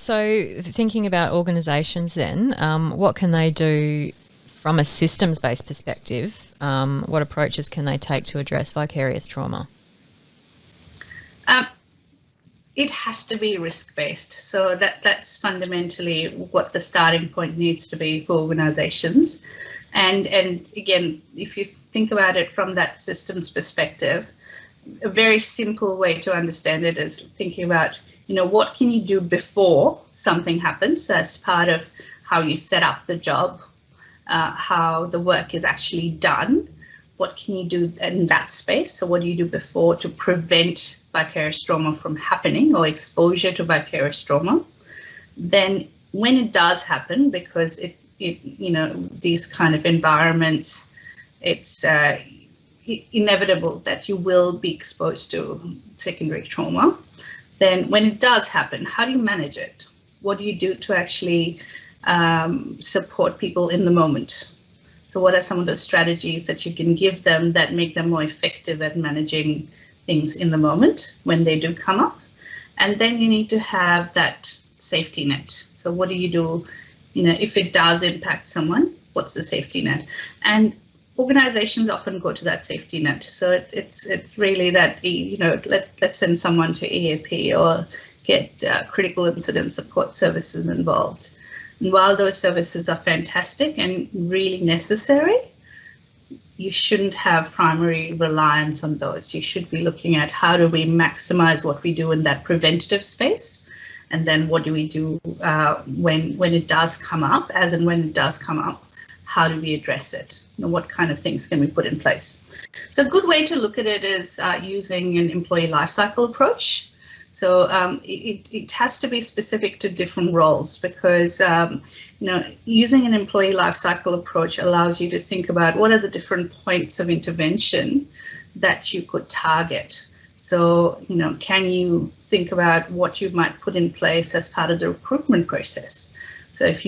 So thinking about organisations then, what can they do from a systems-based perspective? What approaches can they take to address vicarious trauma? It has to be risk-based. So that's fundamentally what the starting point needs to be for organisations. And again, if you think about it from that systems perspective, a very simple way to understand it is thinking about, what can you do before something happens as part of how you set up the job, how the work is actually done. What can you do in that space? So what do you do before to prevent vicarious trauma from happening or exposure to vicarious trauma? Then when it does happen, because these kind of environments, it's inevitable that you will be exposed to secondary trauma. Then when it does happen, how do you manage it? What do you do to actually support people in the moment? So what are some of the strategies that you can give them that make them more effective at managing things in the moment when they do come up? And then you need to have that safety net. So what do you do, if it does impact someone, what's the safety net? And organizations often go to that safety net. So it's really that, let's send someone to EAP or get critical incident support services involved. And while those services are fantastic and really necessary, you shouldn't have primary reliance on those. You should be looking at how do we maximize what we do in that preventative space, and then what do we do when it does come up, as and when it does come up, how do we address it? What kind of things can we put in place? So a good way to look at it is using an employee lifecycle approach. So it has to be specific to different roles, because using an employee lifecycle approach allows you to think about what are the different points of intervention that you could target. So can you think about what you might put in place as part of the recruitment process? So if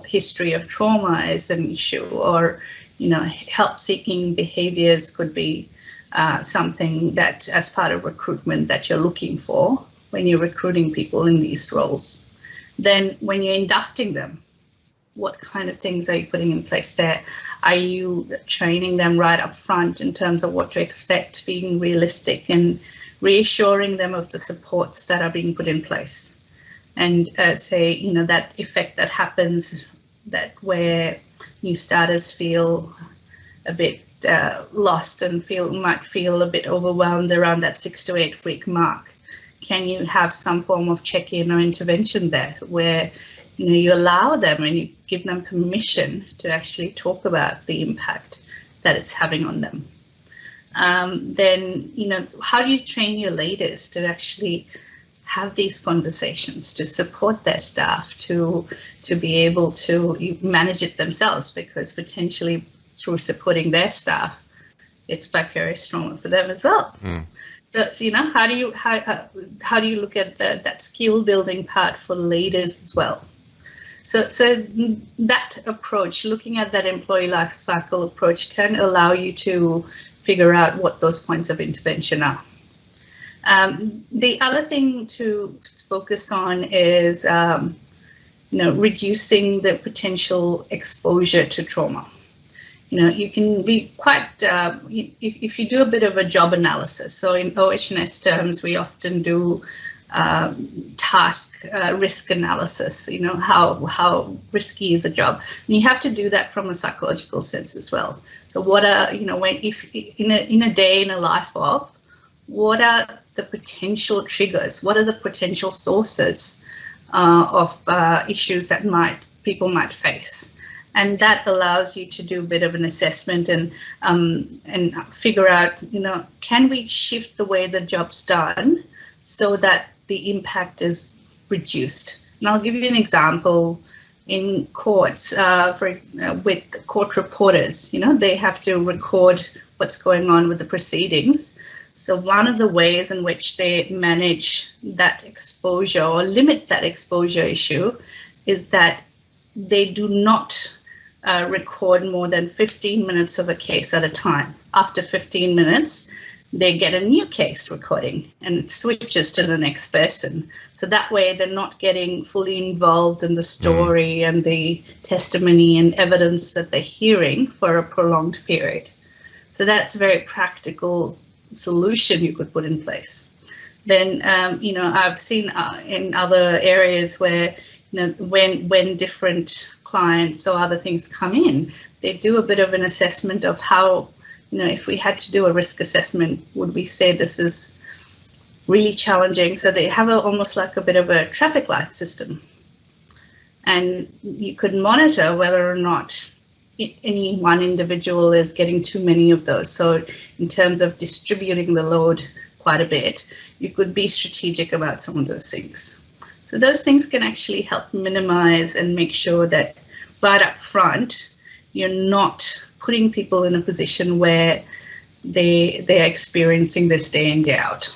history of trauma is an issue, or help-seeking behaviors could be something that as part of recruitment that you're looking for when you're recruiting people in these roles. Then when you're inducting them, what kind of things are you putting in place there? Are you training them right up front in terms of what to expect, being realistic and reassuring them of the supports that are being put in place? And that effect that happens, that where new starters feel a bit lost and might feel a bit overwhelmed around that 6 to 8 week mark. Can you have some form of check-in or intervention there where you allow them and you give them permission to actually talk about the impact that it's having on them? Then how do you train your leaders to actually have these conversations, to support their staff, to be able to manage it themselves, because potentially through supporting their staff, it's vicarious trauma for them as well. So how do you look at that skill building part for leaders as well? So that approach, looking at that employee life cycle approach, can allow you to figure out what those points of intervention are. The other thing to focus on is reducing the potential exposure to trauma. You can be quite, if you do a bit of a job analysis. So in OH&S terms, we often do task risk analysis, how risky is a job. And you have to do that from a psychological sense as well. So what are, if in a day in a life of, what are the potential triggers? What are the potential sources of issues that people might face? And that allows you to do a bit of an assessment and figure out, can we shift the way the job's done so that the impact is reduced? And I'll give you an example. In courts, with court reporters, they have to record what's going on with the proceedings. So one of the ways in which they manage that exposure or limit that exposure issue is that they do not record more than 15 minutes of a case at a time. After 15 minutes, they get a new case recording and it switches to the next person. So that way they're not getting fully involved in the story and the testimony and evidence that they're hearing for a prolonged period. So that's a very practical solution you could put in place. Then, I've seen in other areas where, when different clients or other things come in, they do a bit of an assessment of how, if we had to do a risk assessment, would we say this is really challenging? So they have almost like a bit of a traffic light system. And you could monitor whether or not any one individual is getting too many of those. So in terms of distributing the load quite a bit, you could be strategic about some of those things. So those things can actually help minimize and make sure that right up front, you're not putting people in a position where they're experiencing this day in, day out.